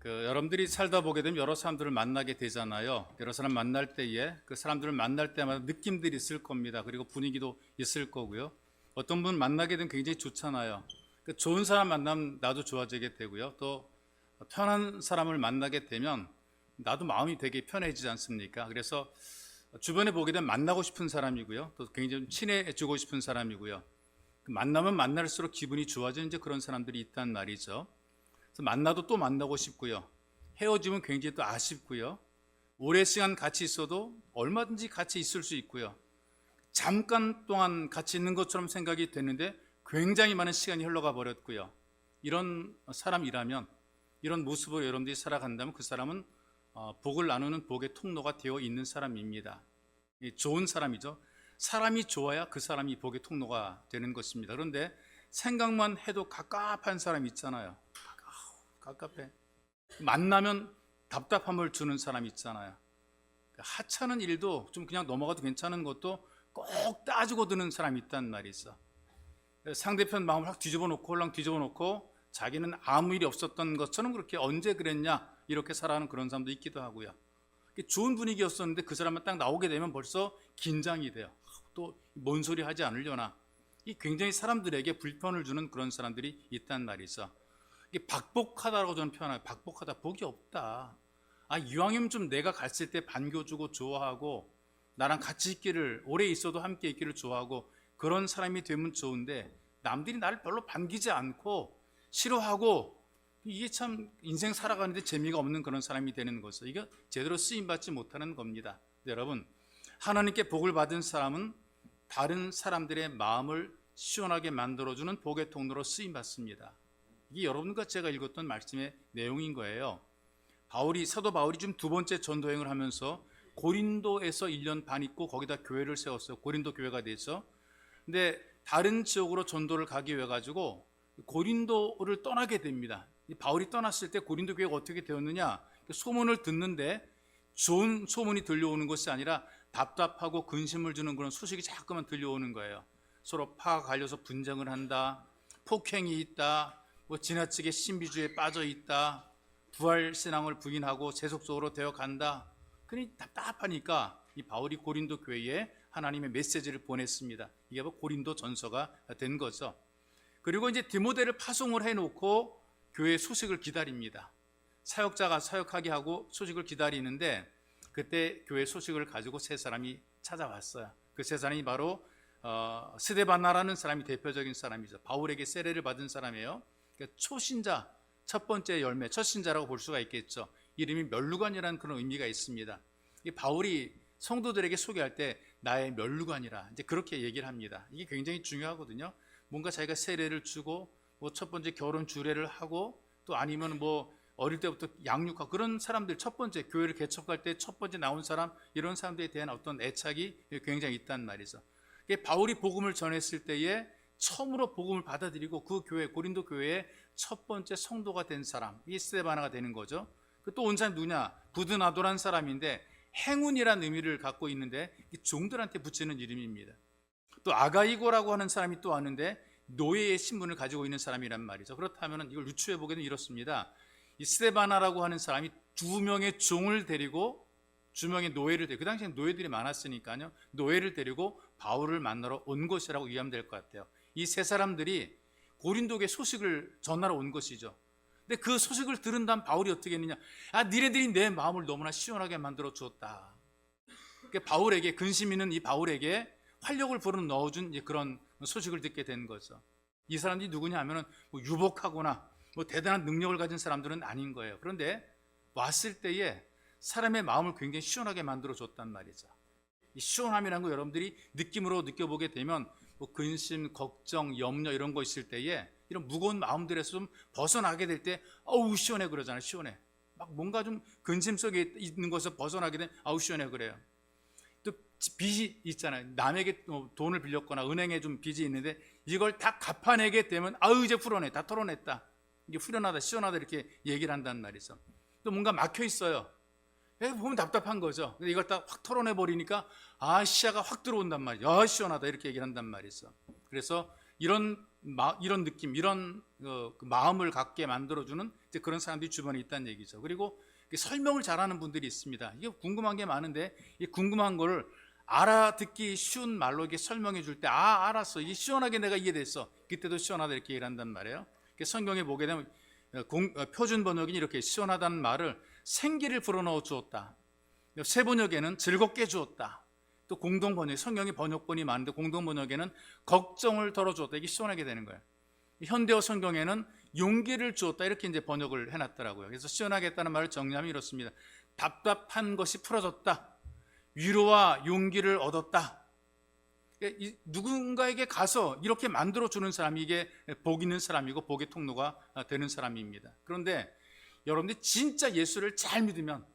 여러분들이 살다 보게 되면 여러 사람들을 만나게 되잖아요. 여러 사람 만날 때에 그 사람들을 만날 때마다 느낌들이 있을 겁니다. 그리고 분위기도 있을 거고요. 어떤 분 만나게 되면 굉장히 좋잖아요. 좋은 사람 만나면 나도 좋아지게 되고요. 또 편한 사람을 만나게 되면 나도 마음이 되게 편해지지 않습니까? 그래서 주변에 보게 되면 만나고 싶은 사람이고요. 또 굉장히 친해지고 싶은 사람이고요. 만나면 만날수록 기분이 좋아지는 이제 그런 사람들이 있단 말이죠. 그래서 만나도 또 만나고 싶고요. 헤어지면 굉장히 또 아쉽고요. 오랜 시간 같이 있어도 얼마든지 같이 있을 수 있고요. 잠깐 동안 같이 있는 것처럼 생각이 됐는데 굉장히 많은 시간이 흘러가 버렸고요. 이런 사람이라면, 이런 모습으로 여러분들이 살아간다면 그 사람은 복을 나누는 복의 통로가 되어 있는 사람입니다. 좋은 사람이죠. 사람이 좋아야 그 사람이 복의 통로가 되는 것입니다. 그런데 생각만 해도 갑갑한 사람 있잖아요. 갑갑해. 만나면 답답함을 주는 사람 있잖아요. 하찮은 일도 좀 그냥 넘어가도 괜찮은 것도 꼭 따지고 드는 사람이 있단 말이 있어. 상대편 마음을 확 뒤집어 놓고 홀랑 뒤집어 놓고 자기는 아무 일이 없었던 것처럼 그렇게 언제 그랬냐 이렇게 살아가는 그런 사람도 있기도 하고요. 좋은 분위기였었는데 그 사람만 딱 나오게 되면 벌써 긴장이 돼요. 또 뭔 소리 하지 않으려나. 이 굉장히 사람들에게 불편을 주는 그런 사람들이 있단 말이죠. 이게 박복하다라고 저는 표현해요. 박복하다, 복이 없다. 이왕이면 좀 내가 갔을 때 반겨주고 좋아하고 나랑 같이 있기를, 오래 있어도 함께 있기를 좋아하고 그런 사람이 되면 좋은데 남들이 나를 별로 반기지 않고 싫어하고 이게 참 인생 살아가는데 재미가 없는 그런 사람이 되는 거죠. 이게 제대로 쓰임받지 못하는 겁니다. 여러분, 하나님께 복을 받은 사람은 다른 사람들의 마음을 시원하게 만들어주는 복의 통로로 쓰임받습니다. 이게 여러분과 제가 읽었던 말씀의 내용인 거예요. 사도 바울이 지금 두 번째 전도여행을 하면서 고린도에서 1년 반 있고 거기다 교회를 세웠어요. 고린도 교회가 되죠. 근데 다른 지역으로 전도를 가기 위해 가지고 고린도를 떠나게 됩니다. 바울이 떠났을 때 고린도 교회가 어떻게 되었느냐? 소문을 듣는데 좋은 소문이 들려오는 것이 아니라 답답하고 근심을 주는 그런 소식이 자꾸만 들려오는 거예요. 서로 파가 갈려서 분쟁을 한다, 폭행이 있다, 지나치게 신비주의에 빠져 있다, 부활 신앙을 부인하고 세속적으로 되어 간다. 그러니 답답하니까 이 바울이 고린도 교회에 하나님의 메시지를 보냈습니다. 이게 바로 고린도 전서가 된 거죠. 그리고 이제 디모데를 파송을 해놓고 교회 소식을 기다립니다. 사역자가 사역하게 하고 소식을 기다리는데 그때 교회 소식을 가지고 세 사람이 찾아왔어요. 그 세 사람이 바로 스데바나라는 사람이 대표적인 사람이죠. 바울에게 세례를 받은 사람이에요. 그러니까 초신자, 첫 번째 열매, 첫 신자라고 볼 수가 있겠죠. 이름이 멸루관이라는 그런 의미가 있습니다. 이 바울이 성도들에게 소개할 때 나의 멸루관이라 이제 그렇게 얘기를 합니다. 이게 굉장히 중요하거든요. 뭔가 자기가 세례를 주고 첫 번째 결혼 주례를 하고 또 아니면 어릴 때부터 양육하고 그런 사람들 첫 번째 교회를 개척할 때 첫 번째 나온 사람 이런 사람들에 대한 어떤 애착이 굉장히 있단 말이죠. 바울이 복음을 전했을 때에 처음으로 복음을 받아들이고 그 교회 고린도 교회의 첫 번째 성도가 된 사람 이 스데바나가 되는 거죠. 또 온 사람이 누구냐? 부드나도란 사람인데 행운이라는 의미를 갖고 있는데 종들한테 붙이는 이름입니다. 또 아가이고라고 하는 사람이 또 왔는데 노예의 신분을 가지고 있는 사람이란 말이죠. 그렇다면 이걸 유추해 보기에는 이렇습니다. 이 스데바나라고 하는 사람이 두 명의 종을 데리고 두 명의 노예를 데리고 그 당시에 노예들이 많았으니까요. 노예를 데리고 바울을 만나러 온 것이라고 이해하면 될 것 같아요. 이 세 사람들이 고린도에 소식을 전하러 온 것이죠. 근데 그 소식을 들은 다음 바울이 어떻게 했느냐? 니네들이 내 마음을 너무나 시원하게 만들어 주었다. 바울에게 근심 있는 이 바울에게 활력을 불어넣어준 그런 소식을 듣게 된 거죠. 이 사람들이 누구냐 하면은 유복하거나 대단한 능력을 가진 사람들은 아닌 거예요. 그런데 왔을 때에 사람의 마음을 굉장히 시원하게 만들어 줬단 말이죠. 이 시원함이라는 거 여러분들이 느낌으로 느껴보게 되면 근심, 걱정, 염려 이런 거 있을 때에 이런 무거운 마음들에서 좀 벗어나게 될 때 아우 시원해 그러잖아요. 시원해. 막 뭔가 좀 근심 속에 있는 것에서 벗어나게 되면 아우 시원해 그래요. 또 빚이 있잖아요. 남에게 돈을 빌렸거나 은행에 좀 빚이 있는데 이걸 다 갚아내게 되면 아우 이제 풀어내. 다 털어냈다. 이게 후련하다 시원하다 이렇게 얘기를 한단 말이죠. 또 뭔가 막혀 있어요. 보면 답답한 거죠. 근데 이걸 다 확 털어내 버리니까 시야가 확 들어온단 말이에요. 시원하다 이렇게 얘기를 한단 말이죠. 그래서 이런 이런 느낌, 이런 그 마음을 갖게 만들어주는 이제 그런 사람들이 주변에 있다는 얘기죠. 그리고 설명을 잘하는 분들이 있습니다. 이게 궁금한 게 많은데 이 궁금한 거를 알아듣기 쉬운 말로 이렇게 설명해 줄 때, 알았어, 이게 시원하게 내가 이해됐어, 그때도 시원하다 이렇게 얘기를 한단 말이에요. 성경에 보게 되면 표준 번역이 이렇게 시원하다는 말을 생기를 불어넣어 주었다, 새 번역에는 즐겁게 주었다, 또 공동 번역, 성경의 번역본이 많은데 공동 번역에는 걱정을 덜어주었다, 이게 시원하게 되는 거예요. 현대어 성경에는 용기를 주었다, 이렇게 이제 번역을 해놨더라고요. 그래서 시원하게 했다는 말을 정리하면 이렇습니다. 답답한 것이 풀어졌다, 위로와 용기를 얻었다. 누군가에게 가서 이렇게 만들어주는 사람이 이게 복 있는 사람이고 복의 통로가 되는 사람입니다. 그런데 여러분들이 진짜 예수를 잘 믿으면,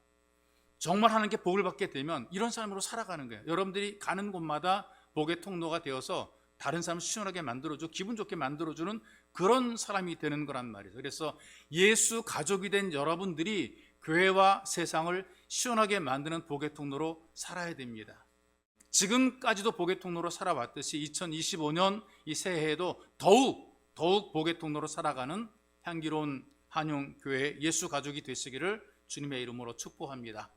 정말 하나님께 복을 받게 되면 이런 사람으로 살아가는 거예요. 여러분들이 가는 곳마다 복의 통로가 되어서 다른 사람을 시원하게 만들어주고 기분 좋게 만들어주는 그런 사람이 되는 거란 말이죠. 그래서 예수 가족이 된 여러분들이 교회와 세상을 시원하게 만드는 복의 통로로 살아야 됩니다. 지금까지도 복의 통로로 살아왔듯이 2025년 이 새해에도 더욱 복의 통로로 살아가는 향기로운 한용교회 예수 가족이 되시기를 주님의 이름으로 축복합니다.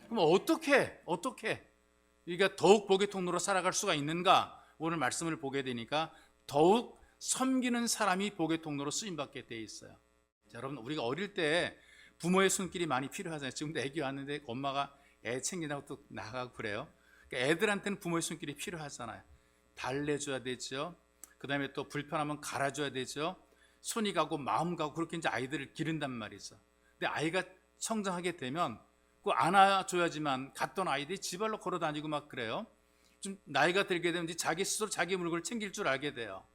그럼 어떻게 우리가 더욱 복의 통로로 살아갈 수가 있는가? 오늘 말씀을 보게 되니까 더욱 섬기는 사람이 복의 통로로 쓰임받게 돼 있어요. 자, 여러분, 우리가 어릴 때 부모의 손길이 많이 필요하잖아요. 지금도 애기 왔는데 엄마가 애 챙기라고 또 나가고 그래요. 그러니까 애들한테는 부모의 손길이 필요하잖아요. 달래줘야 되죠. 그 다음에 또 불편하면 갈아줘야 되죠. 손이 가고 마음 가고 그렇게 이제 아이들을 기른단 말이죠. 근데 아이가 성장하게 되면 그 안아줘야지만 갔던 아이들이 지발로 걸어 다니고 막 그래요. 좀 나이가 들게 되면 이제 자기 스스로 자기 물건을 챙길 줄 알게 돼요.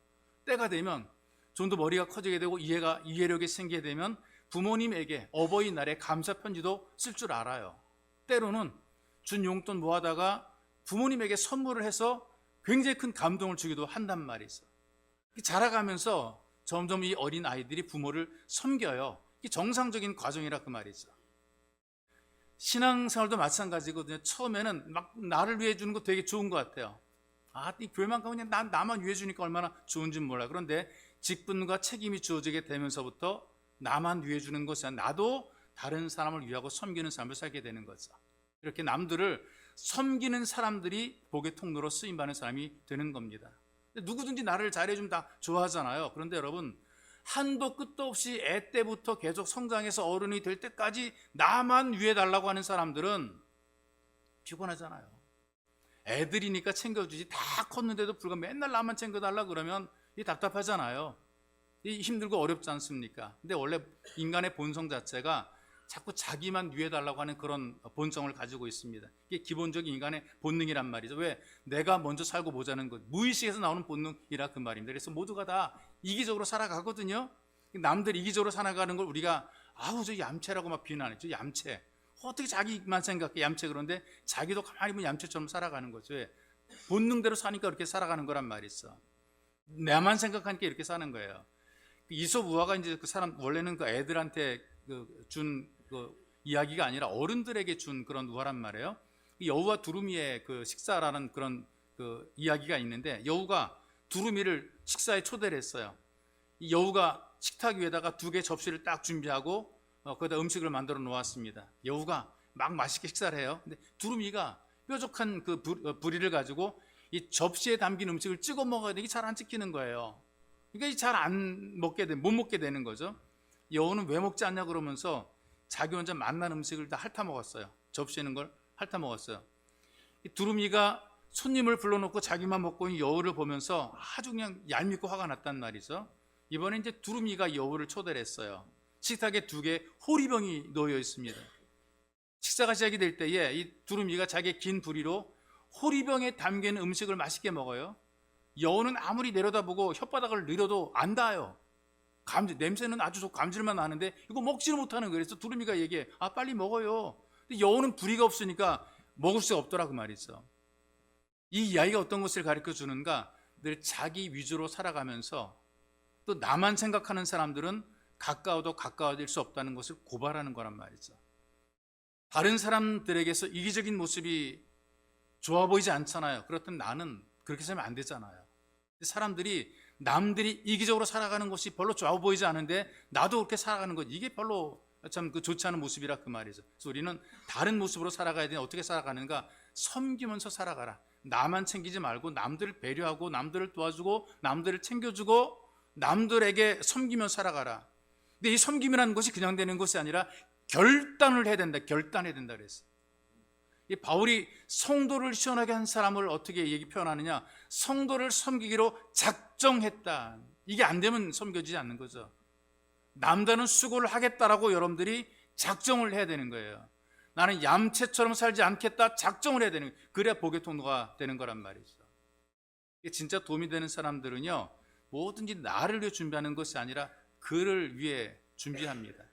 때가 되면 좀 더 머리가 커지게 되고 이해력이 생기게 되면 부모님에게 어버이날에 감사 편지도 쓸 줄 알아요. 때로는 준 용돈 모아다가 부모님에게 선물을 해서 굉장히 큰 감동을 주기도 한단 말이죠. 자라가면서 점점 이 어린 아이들이 부모를 섬겨요. 이게 정상적인 과정이라 그 말이죠. 신앙생활도 마찬가지거든요. 처음에는 막 나를 위해 주는 거 되게 좋은 것 같아요. 이 교회만 가면 그냥 나만 위해 주니까 얼마나 좋은지 몰라. 그런데 직분과 책임이 주어지게 되면서부터 나만 위해 주는 것이 아니라 나도 다른 사람을 위하고 섬기는 삶을 살게 되는 거죠. 이렇게 남들을 섬기는 사람들이 복의 통로로 쓰임받는 사람이 되는 겁니다. 누구든지 나를 잘해주면 다 좋아하잖아요. 그런데 여러분, 한도 끝도 없이 애 때부터 계속 성장해서 어른이 될 때까지 나만 위해달라고 하는 사람들은 피곤하잖아요. 애들이니까 챙겨주지, 다 컸는데도 불구하고 맨날 나만 챙겨달라 그러면 답답하잖아요. 힘들고 어렵지 않습니까? 근데 원래 인간의 본성 자체가 자꾸 자기만 위해달라고 하는 그런 본성을 가지고 있습니다. 이게 기본적인 인간의 본능이란 말이죠. 왜? 내가 먼저 살고 보자는 것, 무의식에서 나오는 본능이라 그 말입니다. 그래서 모두가 다 이기적으로 살아가거든요. 남들 이기적으로 살아가는 걸 우리가 저 얌체라고 막 비난했죠. 얌체. 어떻게 자기만 생각해, 얌체. 그런데 자기도 가만히 보면 얌체처럼 살아가는 거죠. 왜? 본능대로 사니까 그렇게 살아가는 거란 말이죠. 나만 생각하니까 이렇게 사는 거예요. 이솝 우화가 이제 그 사람, 원래는 그 애들한테 준 이야기가 아니라 어른들에게 준 그런 우화란 말이에요. 여우와 두루미의 그 식사라는 그런 그 이야기가 있는데, 여우가 두루미를 식사에 초대를 했어요. 이 여우가 식탁 위에다가 2개 접시를 딱 준비하고 거기다 음식을 만들어 놓았습니다. 여우가 막 맛있게 식사를 해요. 근데 두루미가 뾰족한 그 부리를 가지고 이 접시에 담긴 음식을 찍어 먹어야 되게 잘 안 찍히는 거예요. 그러니까 잘 못 먹게 되는 거죠. 여우는 왜 먹지 않냐 그러면서 자기 혼자 맛난 음식을 다 핥아 먹었어요. 접시에 있는 걸 핥아 먹었어요. 이 두루미가 손님을 불러놓고 자기만 먹고 있는 여우를 보면서 아주 그냥 얄밉고 화가 났단 말이죠. 이번에 이제 두루미가 여우를 초대를 했어요. 식탁에 2개 호리병이 놓여 있습니다. 식사가 시작이 될 때에 이 두루미가 자기의 긴 부리로 호리병에 담긴 음식을 맛있게 먹어요. 여우는 아무리 내려다보고 혓바닥을 늘려도 안 닿아요. 냄새는 아주 좋고 감질만 나는데 이거 먹지를 못하는 거예요. 그래서 두루미가 얘기해, 빨리 먹어요. 근데 여우는 부리가 없으니까 먹을 수가 없더라 그 말이죠. 이 이야기가 어떤 것을 가르쳐 주는가? 늘 자기 위주로 살아가면서 또 나만 생각하는 사람들은 가까워도 가까워질 수 없다는 것을 고발하는 거란 말이죠. 다른 사람들에게서 이기적인 모습이 좋아 보이지 않잖아요. 그렇다면 나는 그렇게 살면 안 되잖아요. 사람들이 남들이 이기적으로 살아가는 것이 별로 좋아 보이지 않은데 나도 그렇게 살아가는 것, 이게 별로 참 그 좋지 않은 모습이라 그 말이죠. 그래서 우리는 다른 모습으로 살아가야 되는데 어떻게 살아가는가? 섬기면서 살아가라. 나만 챙기지 말고 남들을 배려하고 남들을 도와주고 남들을 챙겨주고 남들에게 섬기며 살아가라. 근데 이 섬김이라는 것이 그냥 되는 것이 아니라 결단을 해야 된다. 결단해야 된다 그랬어요. 이 바울이 성도를 시원하게 한 사람을 어떻게 표현하느냐? 성도를 섬기기로 작정했다. 이게 안 되면 섬겨지지 않는 거죠. 남다른 수고를 하겠다라고 여러분들이 작정을 해야 되는 거예요. 나는 얌체처럼 살지 않겠다 작정을 해야 되는 거예요. 그래야 복의 통로가 되는 거란 말이죠. 진짜 도움이 되는 사람들은요, 뭐든지 나를 위해 준비하는 것이 아니라 그를 위해 준비합니다.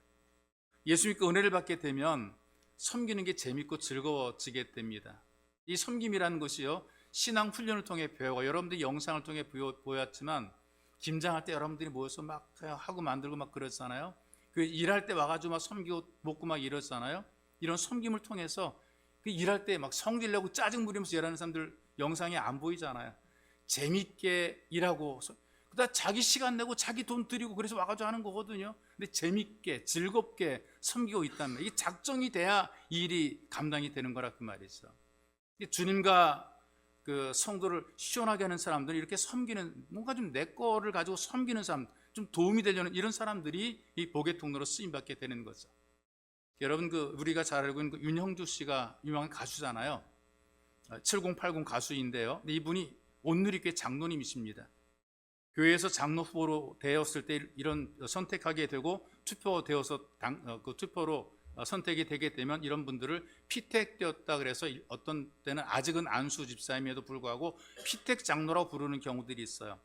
예수 믿고 은혜를 받게 되면 섬기는 게 재밌고 즐거워지게 됩니다. 이 섬김이라는 것이요, 신앙 훈련을 통해 배우고 여러분들이 영상을 통해 보였지만 김장할 때 여러분들이 모여서 막 하고 만들고 막 그러잖아요. 그 일할 때 와가지고 막 섬기고 먹고 막 이러잖아요. 이런 섬김을 통해서 그 일할 때 막 성질 내고 짜증 부리면서 일하는 사람들 영상에 안 보이잖아요. 재밌게 일하고 그다음 자기 시간 내고 자기 돈 들이고 그래서 와가지고 하는 거거든요. 근데 재밌게 즐겁게 섬기고 있단 말이에요. 이 작정이 돼야 이 일이 감당이 되는 거라 그 말이죠. 주님과 그 성도를 시원하게 하는 사람들은 이렇게 섬기는, 뭔가 좀 내 거를 가지고 섬기는 사람, 좀 도움이 되려는 이런 사람들이 이 복의 통로로 쓰임 받게 되는 거죠. 여러분, 그 우리가 잘 알고 있는 그 윤형주 씨가 유명한 가수잖아요. 7080 가수인데요. 근데 이분이 온누리교회 장로님이십니다. 교회에서 장로 후보로 되었을 때 이런 선택하게 되고 투표되어서 그 투표로 선택이 되게 되면 이런 분들을 피택되었다 그래서 어떤 때는 아직은 안수 집사임에도 불구하고 피택 장로라고 부르는 경우들이 있어요.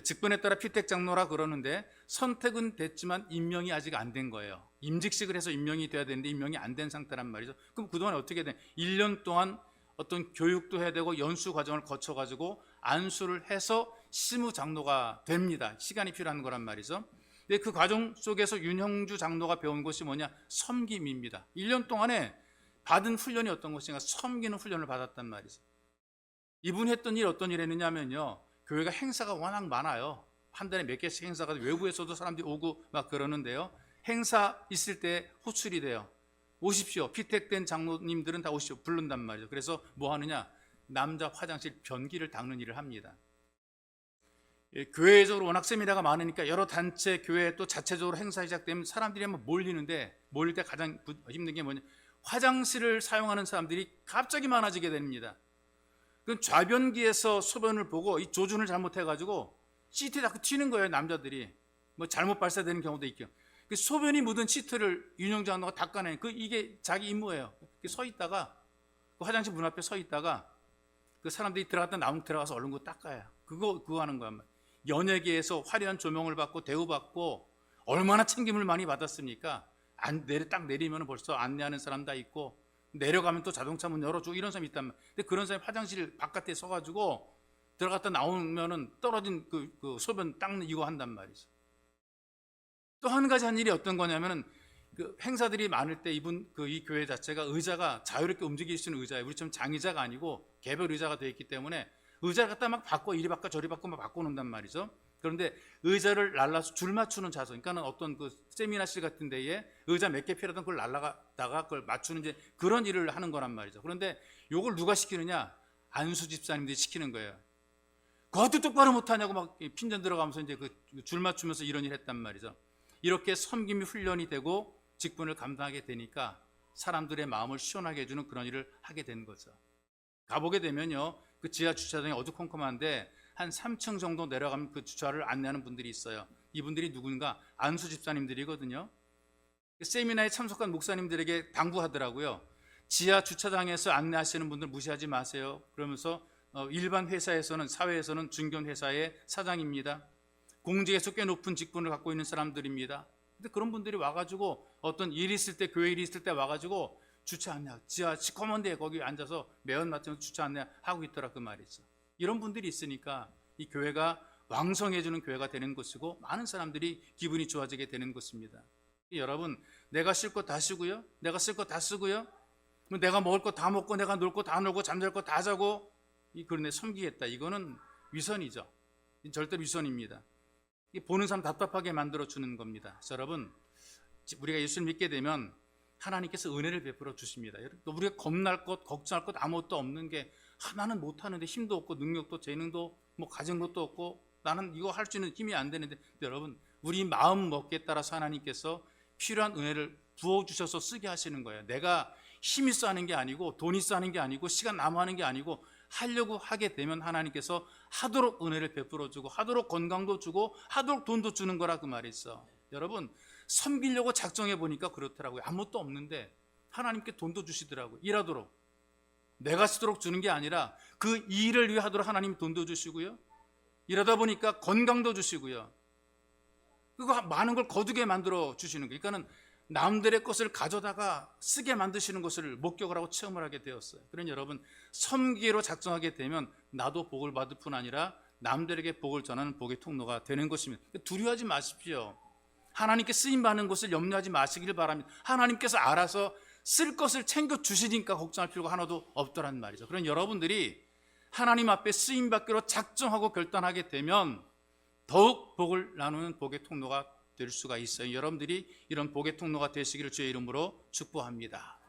직분에 따라 피택 장로라 그러는데 선택은 됐지만 임명이 아직 안 된 거예요. 임직식을 해서 임명이 돼야 되는데 임명이 안 된 상태란 말이죠. 그럼 그동안 어떻게 돼? 1년 동안 어떤 교육도 해야 되고 연수 과정을 거쳐가지고 안수를 해서 시무 장로가 됩니다. 시간이 필요한 거란 말이죠. 근데 그 과정 속에서 윤형주 장로가 배운 것이 뭐냐? 섬김입니다. 1년 동안에 받은 훈련이 어떤 것인가? 섬기는 훈련을 받았단 말이죠. 이분이 했던 일 어떤 일 했느냐면요, 교회가 행사가 워낙 많아요. 한 달에 몇 개씩 행사가 외부에서도 사람들이 오고 막 그러는데요, 행사 있을 때 호출이 돼요. 오십시오. 피택된 장로님들은 다 오십시오. 부른단 말이죠. 그래서 뭐 하느냐? 남자 화장실 변기를 닦는 일을 합니다. 교회적으로 워낙 세미나가 많으니까 여러 단체 교회 또 자체적으로 행사 시작되면 사람들이 한번 몰리는데, 몰릴 때 가장 힘든 게 뭐냐? 화장실을 사용하는 사람들이 갑자기 많아지게 됩니다. 그 좌변기에서 소변을 보고 이 조준을 잘못해가지고 시트에 자꾸 튀는 거예요. 남자들이 뭐 잘못 발사되는 경우도 있고, 그 소변이 묻은 시트를 윤영주 장로가 닦아내. 이게 자기 임무예요. 서 있다가 그 화장실 문 앞에 서 있다가 그 사람들이 들어가서 얼른 그거 닦아요. 그거 하는 거야. 연예계에서 화려한 조명을 받고 대우받고 얼마나 챙김을 많이 받았습니까? 딱 내리면 벌써 안내하는 사람 다 있고, 내려가면 또 자동차 문 열어주고 이런 사람이 있단 말이에요. 근데 그런 사람이 화장실 바깥에 서가지고 들어갔다 나오면은 떨어진 그 소변 닦는 이거 한단 말이죠. 또 한 가지 한 일이 어떤 거냐면은 그 행사들이 많을 때 이 교회 자체가 의자가 자유롭게 움직일 수 있는 의자예요. 우리처럼 장의자가 아니고 개별 의자가 되어 있기 때문에 의자를 갖다 막 바꿔, 이리 바꿔 저리 바꿔 막 바꿔놓는단 말이죠. 그런데 의자를 날라서 줄 맞추는 자세, 그러니까는 어떤 그 세미나실 같은 데에 의자 몇 개 필요하던 그걸 날라가다가 그걸 맞추는 이제 그런 일을 하는 거란 말이죠. 그런데 요걸 누가 시키느냐? 안수 집사님들이 시키는 거예요. 그것도 똑바로 못하냐고 막 핀전 들어가면서 이제 그 줄 맞추면서 이런 일 했단 말이죠. 이렇게 섬김이 훈련이 되고 직분을 감당하게 되니까 사람들의 마음을 시원하게 해주는 그런 일을 하게 된 거죠. 가보게 되면요, 그 지하 주차장이 어두컴컴한데 한 3층 정도 내려가면 그 주차를 안내하는 분들이 있어요. 이분들이 누군가? 안수 집사님들이거든요. 세미나에 참석한 목사님들에게 당부하더라고요. 지하 주차장에서 안내하시는 분들 무시하지 마세요. 그러면서 일반 회사에서는, 사회에서는 중견 회사의 사장입니다. 공직에서 꽤 높은 직분을 갖고 있는 사람들입니다. 근데 그런 분들이 와가지고 어떤 일이 있을 때, 교회 일이 있을 때 와가지고 주차 안내, 지하 시커먼 데에 거기 앉아서 매연 맞으면서 주차 안내하고 있더라 그 말이죠. 이런 분들이 있으니까 이 교회가 왕성해지는 교회가 되는 것이고 많은 사람들이 기분이 좋아지게 되는 것입니다. 여러분, 내가 쓸 거 다 쓰고요, 내가 쓸 거 다 쓰고요, 내가 먹을 거 다 먹고 내가 놀 거 다 놀고 잠잘 거 다 자고 그런데 섬기겠다, 이거는 위선이죠. 절대로 위선입니다. 보는 사람 답답하게 만들어주는 겁니다. 여러분, 우리가 예수를 믿게 되면 하나님께서 은혜를 베풀어 주십니다. 또 우리가 겁날 것, 걱정할 것 아무것도 없는 게 나는 못하는데 힘도 없고 능력도 재능도 뭐 가진 것도 없고 나는 이거 할 수 있는 힘이 안 되는데, 여러분, 우리 마음 먹기에 따라서 하나님께서 필요한 은혜를 부어주셔서 쓰게 하시는 거예요. 내가 힘이 있어 하는 게 아니고 돈 있어 하는 게 아니고 시간 남아 하는 게 아니고 하려고 하게 되면 하나님께서 하도록 은혜를 베풀어 주고 하도록 건강도 주고 하도록 돈도 주는 거라 그 말이 있어. 여러분, 섬기려고 작정해 보니까 그렇더라고요. 아무것도 없는데 하나님께 돈도 주시더라고요. 일하도록. 내가 쓰도록 주는 게 아니라 그 일을 위해 하도록 하나님 돈도 주시고요. 이러다 보니까 건강도 주시고요. 그거 많은 걸 거두게 만들어 주시는 거예요. 그러니까는 남들의 것을 가져다가 쓰게 만드시는 것을 목격을 하고 체험을 하게 되었어요. 그러니 여러분, 섬기로 작정하게 되면 나도 복을 받을 뿐 아니라 남들에게 복을 전하는 복의 통로가 되는 것입니다. 두려워하지 마십시오. 하나님께 쓰임받는 것을 염려하지 마시길 바랍니다. 하나님께서 알아서 쓸 것을 챙겨주시니까 걱정할 필요가 하나도 없더란 말이죠. 그런 여러분들이 하나님 앞에 쓰임받기로 작정하고 결단하게 되면 더욱 복을 나누는 복의 통로가 될 수가 있어요. 여러분들이 이런 복의 통로가 되시기를 주의 이름으로 축복합니다.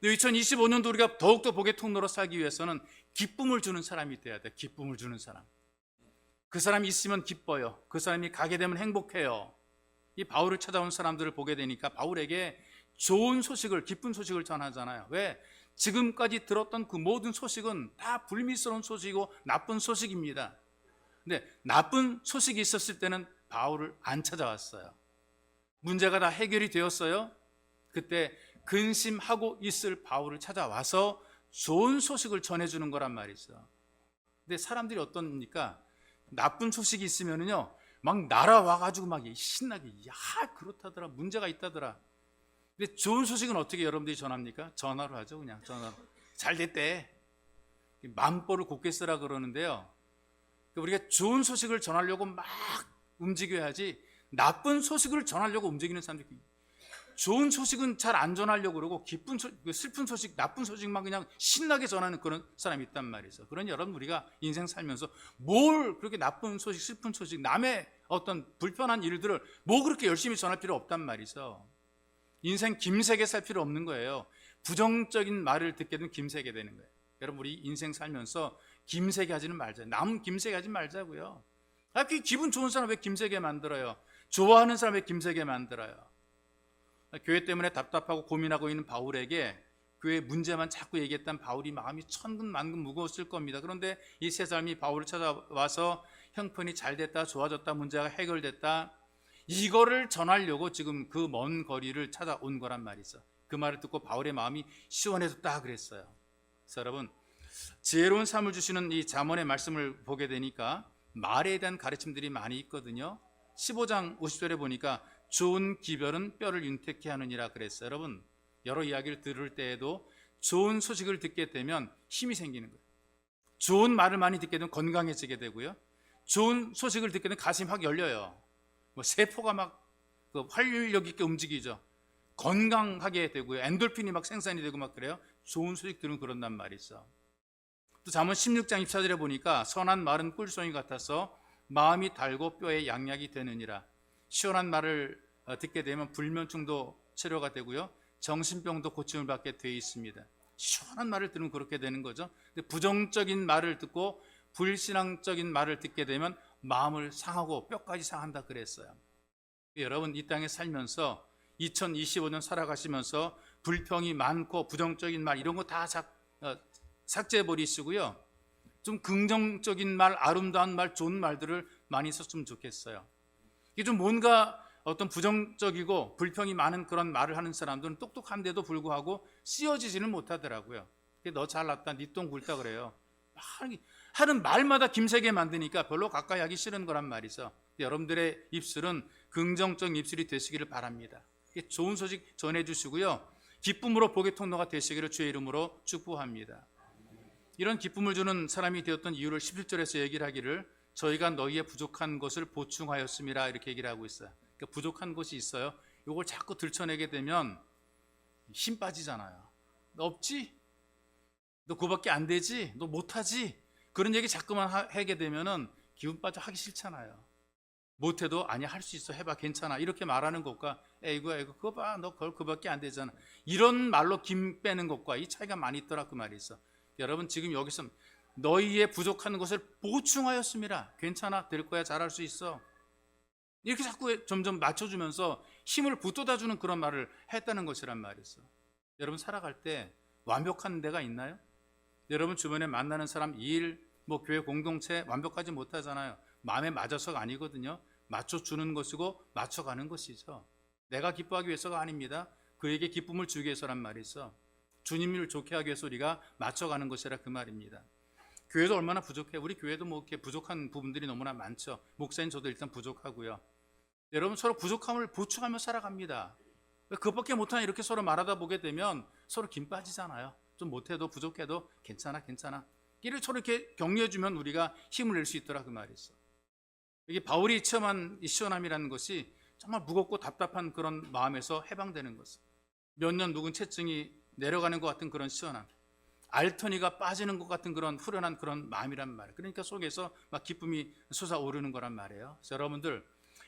2025년도 우리가 더욱더 복의 통로로 살기 위해서는 기쁨을 주는 사람이 돼야 돼요. 기쁨을 주는 사람. 그 사람이 있으면 기뻐요. 그 사람이 가게 되면 행복해요. 이 바울을 찾아온 사람들을 보게 되니까 바울에게 좋은 소식을, 기쁜 소식을 전하잖아요. 왜? 지금까지 들었던 그 모든 소식은 다 불미스러운 소식이고 나쁜 소식입니다. 근데 나쁜 소식이 있었을 때는 바울을 안 찾아왔어요. 문제가 다 해결이 되었어요. 그때 근심하고 있을 바울을 찾아와서 좋은 소식을 전해주는 거란 말이죠. 근데 사람들이 어떻습니까? 나쁜 소식이 있으면은요, 막 날아와가지고 막 신나게, 야, 그렇다더라, 문제가 있다더라. 근데 좋은 소식은 어떻게 여러분들이 전합니까? 전화로 하죠, 그냥 전화로. 잘 됐대. 만보를 곱게 쓰라 그러는데요. 우리가 좋은 소식을 전하려고 막 움직여야지, 나쁜 소식을 전하려고 움직이는 사람들이, 좋은 소식은 잘 안 전하려고 그러고 기쁜 슬픈 소식, 나쁜 소식만 그냥 신나게 전하는 그런 사람이 있단 말이죠. 그러니 여러분, 우리가 인생 살면서 뭘 그렇게 나쁜 소식, 슬픈 소식, 남의 어떤 불편한 일들을 뭐 그렇게 열심히 전할 필요 없단 말이죠. 인생 김새게 살 필요 없는 거예요. 부정적인 말을 듣게 되면 김새게 되는 거예요. 여러분, 우리 인생 살면서 김새게 하지는 말자. 남 김새게 하지 말자고요. 기분 좋은 사람 왜 김새게 만들어요? 좋아하는 사람 왜 김새게 만들어요? 교회 때문에 답답하고 고민하고 있는 바울에게 교회 문제만 자꾸 얘기했던 바울이 마음이 천근만근 무거웠을 겁니다. 그런데 이 세 사람이 바울을 찾아와서 형편이 잘 됐다, 좋아졌다, 문제가 해결됐다, 이거를 전하려고 지금 그 먼 거리를 찾아온 거란 말이죠. 그 말을 듣고 바울의 마음이 시원해졌다 그랬어요. 그래서 여러분, 지혜로운 삶을 주시는 이 잠언의 말씀을 보게 되니까 말에 대한 가르침들이 많이 있거든요. 15장 50절에 보니까 좋은 기별은 뼈를 윤택케 하느니라 그랬어요. 여러분, 여러 이야기를 들을 때에도 좋은 소식을 듣게 되면 힘이 생기는 거예요. 좋은 말을 많이 듣게 되면 건강해지게 되고요. 좋은 소식을 듣게 되면 가슴이 확 열려요. 세포가 막 활력 있게 움직이죠. 건강하게 되고요. 엔돌핀이 막 생산이 되고 막 그래요. 좋은 소식 들으면 그런단 말이죠. 또 잠언 16장 24절에 보니까 선한 말은 꿀송이 같아서 마음이 달고 뼈에 양약이 되느니라. 시원한 말을 듣게 되면 불면증도 치료가 되고요, 정신병도 고침을 받게 되어 있습니다. 시원한 말을 들으면 그렇게 되는 거죠. 근데 부정적인 말을 듣고 불신앙적인 말을 듣게 되면 마음을 상하고 뼈까지 상한다 그랬어요. 여러분, 이 땅에 살면서 2025년 살아가시면서 불평이 많고 부정적인 말 이런 거 다 삭제해 버리시고요, 좀 긍정적인 말, 아름다운 말, 좋은 말들을 많이 썼으면 좋겠어요. 이게 좀 뭔가 어떤 부정적이고 불평이 많은 그런 말을 하는 사람들은 똑똑한데도 불구하고 쓰여지지는 못하더라고요. 너 잘났다, 네 똥 굵다 그래요. 하는 말마다 김새게 만드니까 별로 가까이 하기 싫은 거란 말이죠. 여러분들의 입술은 긍정적 입술이 되시기를 바랍니다. 좋은 소식 전해주시고요, 기쁨으로 복의 통로가 되시기를 주의 이름으로 축복합니다. 이런 기쁨을 주는 사람이 되었던 이유를 17절에서 얘기를 하기를 저희가 너희의 부족한 것을 보충하였음이라 이렇게 얘기를 하고 있어요. 그러니까 부족한 것이 있어요. 이걸 자꾸 들춰내게 되면 힘 빠지잖아요. 너 없지? 너 그거밖에 안 되지? 너 못하지? 그런 얘기 자꾸만 하게 되면은 기분 빠져 하기 싫잖아요. 못해도 아니 할 수 있어 해봐 괜찮아 이렇게 말하는 것과 에이구 그거 봐 너 그거밖에 안 되잖아 이런 말로 김 빼는 것과 이 차이가 많이 있더라 그 말이 있어. 여러분 지금 여기서 너희의 부족한 것을 보충하였습니다. 괜찮아 될 거야 잘할 수 있어 이렇게 자꾸 점점 맞춰주면서 힘을 북돋아주는 그런 말을 했다는 것이란 말이 있어. 여러분 살아갈 때 완벽한 데가 있나요? 여러분 주변에 만나는 사람 일 뭐 교회 공동체 완벽하지 못하잖아요. 마음에 맞아서가 아니거든요. 맞춰주는 것이고 맞춰가는 것이죠. 내가 기뻐하기 위해서가 아닙니다. 그에게 기쁨을 주기 위해서란 말이 있어. 주님을 좋게 하기 위해서 우리가 맞춰가는 것이라 그 말입니다. 교회도 얼마나 부족해. 우리 교회도 뭐 이렇게 부족한 부분들이 너무나 많죠. 목사님 저도 일단 부족하고요. 여러분 서로 부족함을 보충하며 살아갑니다. 그것밖에 못하나 이렇게 서로 말하다 보게 되면 서로 김 빠지잖아요. 좀 못해도 부족해도 괜찮아 이를 서로 이렇게 격려해주면 우리가 힘을 낼 수 있더라 그 말이 있어. 이게 바울이 체험한 이 시원함이라는 것이 정말 무겁고 답답한 그런 마음에서 해방되는 것을, 몇 년 묵은 체증이 내려가는 것 같은 그런 시원함, 알터니가 빠지는 것 같은 그런 후련한 그런 마음이란 말이에요. 그러니까 속에서 막 기쁨이 솟아오르는 거란 말이에요. 그래서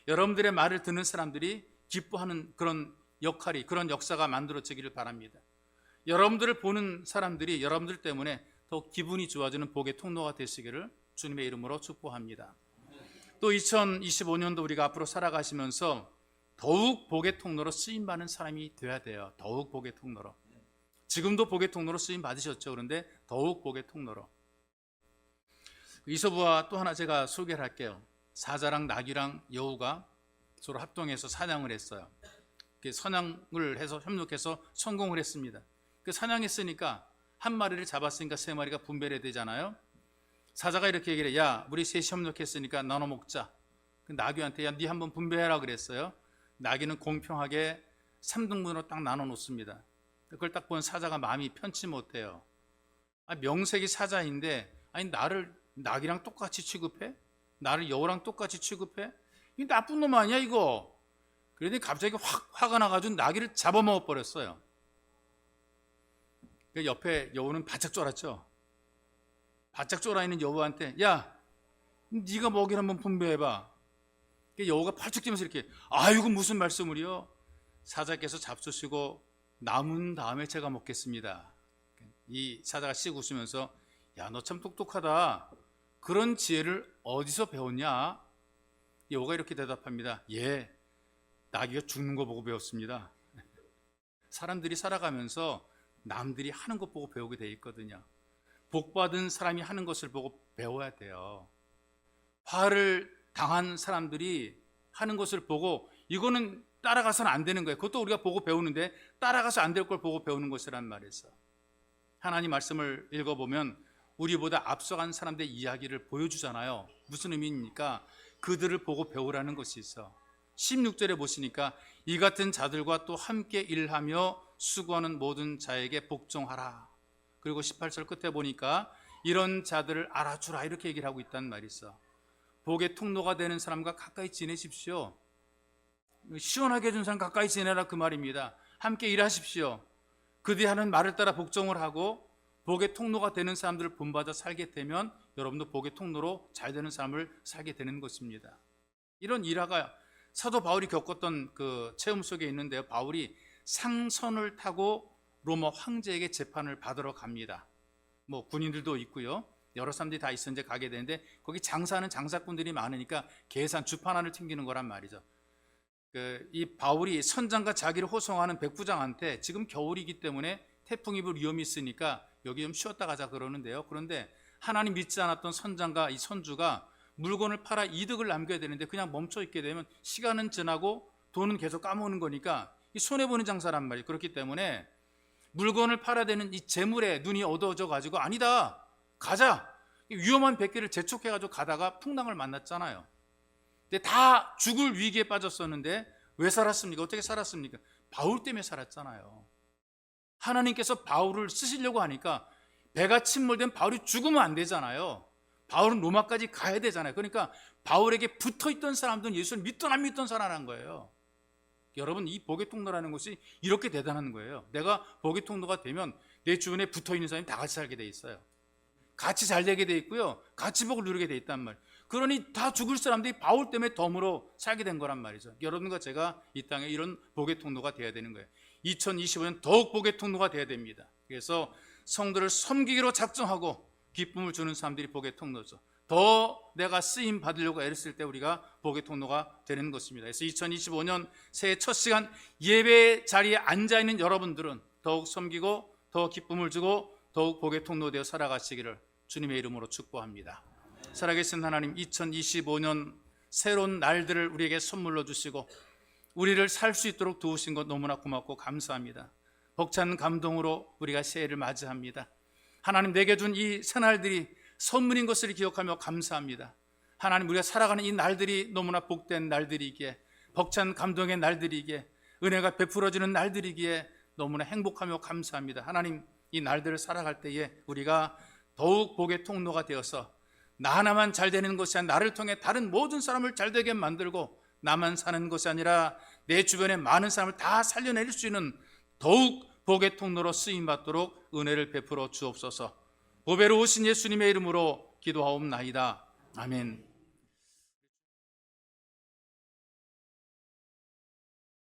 여러분들의 말을 듣는 사람들이 기뻐하는 그런 역할이, 그런 역사가 만들어지기를 바랍니다. 여러분들을 보는 사람들이 여러분들 때문에 더 기분이 좋아지는 복의 통로가 되시기를 주님의 이름으로 축복합니다. 또 2025년도 우리가 앞으로 살아가시면서 더욱 복의 통로로 쓰임받는 사람이 되어야 돼요. 더욱 복의 통로로. 지금도 복의 통로로 쓰임 받으셨죠. 그런데 더욱 복의 통로로. 이서부와 또 하나 제가 소개를 할게요. 사자랑 나귀랑 여우가 서로 합동해서 사냥을 했어요. 사냥을 해서 협력해서 성공을 했습니다. 그 사냥했으니까 한 마리를 잡았으니까 세 마리가 분배를 되잖아요. 사자가 이렇게 얘기를 해. 야, 우리 셋이 협력했으니까 나눠 먹자. 그 나귀한테 야, 네 한번 분배해라 그랬어요. 나귀는 공평하게 3등분으로 딱 나눠 놓습니다. 그걸 딱 본 사자가 마음이 편치 못해요. 명색이 사자인데 아니 나를 나귀랑 똑같이 취급해? 나를 여우랑 똑같이 취급해? 이 나쁜 놈 아니야 이거? 그러더니 갑자기 화가 나가지고 나귀를 잡아먹어 버렸어요. 옆에 여우는 바짝 쫄았죠. 바짝 쫄아있는 여우한테 야, 네가 먹이를 한번 분배해봐. 여우가 펄쩍 뛰면서 이렇게 아이고 무슨 말씀을요? 사자께서 잡수시고 남은 다음에 제가 먹겠습니다. 이 사자가 씩 웃으면서 야, 너 참 똑똑하다. 그런 지혜를 어디서 배웠냐? 여우가 이렇게 대답합니다. 예, 나귀가 죽는 거 보고 배웠습니다. 사람들이 살아가면서 남들이 하는 것 보고 배우게 돼 있거든요. 복받은 사람이 하는 것을 보고 배워야 돼요. 화를 당한 사람들이 하는 것을 보고 이거는 따라가서는 안 되는 거예요. 그것도 우리가 보고 배우는데 따라가서 안 될 걸 보고 배우는 것이란 말이죠. 하나님 말씀을 읽어보면 우리보다 앞서간 사람들의 이야기를 보여주잖아요. 무슨 의미입니까? 그들을 보고 배우라는 것이 있어. 16절에 보시니까 이 같은 자들과 또 함께 일하며 수고하는 모든 자에게 복종하라. 그리고 18절 끝에 보니까 이런 자들을 알아주라 이렇게 얘기를 하고 있다는 말이 있어. 복의 통로가 되는 사람과 가까이 지내십시오. 시원하게 해준 사람 가까이 지내라 그 말입니다. 함께 일하십시오. 그들이 하는 말을 따라 복종을 하고 복의 통로가 되는 사람들을 본받아 살게 되면 여러분도 복의 통로로 잘 되는 삶을 살게 되는 것입니다. 이런 일화가 사도 바울이 겪었던 그 체험 속에 있는데요. 바울이 상선을 타고 로마 황제에게 재판을 받으러 갑니다. 뭐 군인들도 있고요. 여러 사람들이 다 있었는데 가게 되는데 거기 장사하는 장사꾼들이 많으니까 계산 주판안을 튕기는 거란 말이죠. 이 바울이 선장과 자기를 호송하는 백부장한테 지금 겨울이기 때문에 태풍이 불 위험이 있으니까 여기 좀 쉬었다 가자 그러는데요. 그런데 하나님 믿지 않았던 선장과 이 선주가 물건을 팔아 이득을 남겨야 되는데 그냥 멈춰 있게 되면 시간은 지나고 돈은 계속 까먹는 거니까 이 손해보는 장사란 말이에요. 그렇기 때문에 물건을 팔아야 되는 이 재물에 눈이 어두워져 가지고 아니다 가자 위험한 백기를 재촉해 가지고 가다가 풍랑을 만났잖아요. 근데 다 죽을 위기에 빠졌었는데 왜 살았습니까? 어떻게 살았습니까? 바울 때문에 살았잖아요. 하나님께서 바울을 쓰시려고 하니까 배가 침몰된 바울이 죽으면 안 되잖아요. 바울은 로마까지 가야 되잖아요. 그러니까 바울에게 붙어있던 사람들은 예수를 믿던 안 믿던 사람이라는 거예요. 여러분 이 복의 통로라는 것이 이렇게 대단한 거예요. 내가 복의 통로가 되면 내 주변에 붙어있는 사람이 다 같이 살게 돼 있어요. 같이 잘 되게 돼 있고요. 같이 복을 누리게 돼 있단 말이에요. 그러니 다 죽을 사람들이 바울 때문에 덤으로 살게 된 거란 말이죠. 여러분과 제가 이 땅에 이런 복의 통로가 돼야 되는 거예요. 2025년 더욱 복의 통로가 돼야 됩니다. 그래서 성도를 섬기기로 작정하고 기쁨을 주는 사람들이 복의 통로죠. 더 내가 쓰임 받으려고 애를 쓸 때 우리가 복의 통로가 되는 것입니다. 그래서 2025년 새해 첫 시간 예배 자리에 앉아있는 여러분들은 더욱 섬기고 더 기쁨을 주고 더욱 복의 통로 되어 살아가시기를 주님의 이름으로 축복합니다. 살아계신 하나님, 2025년 새로운 날들을 우리에게 선물로 주시고 우리를 살 수 있도록 도우신 것 너무나 고맙고 감사합니다. 벅찬 감동으로 우리가 새해를 맞이합니다. 하나님, 내게 준 이 새날들이 선물인 것을 기억하며 감사합니다. 하나님, 우리가 살아가는 이 날들이 너무나 복된 날들이기에, 벅찬 감동의 날들이기에, 은혜가 베풀어지는 날들이기에 너무나 행복하며 감사합니다. 하나님, 이 날들을 살아갈 때에 우리가 더욱 복의 통로가 되어서 나 하나만 잘 되는 것이 아니라 나를 통해 다른 모든 사람을 잘 되게 만들고, 나만 사는 것이 아니라 내 주변의 많은 사람을 다 살려낼 수 있는 더욱 복의 통로로 쓰임받도록 은혜를 베풀어 주옵소서. 보배로 오신 예수님의 이름으로 기도하옵나이다. 아멘.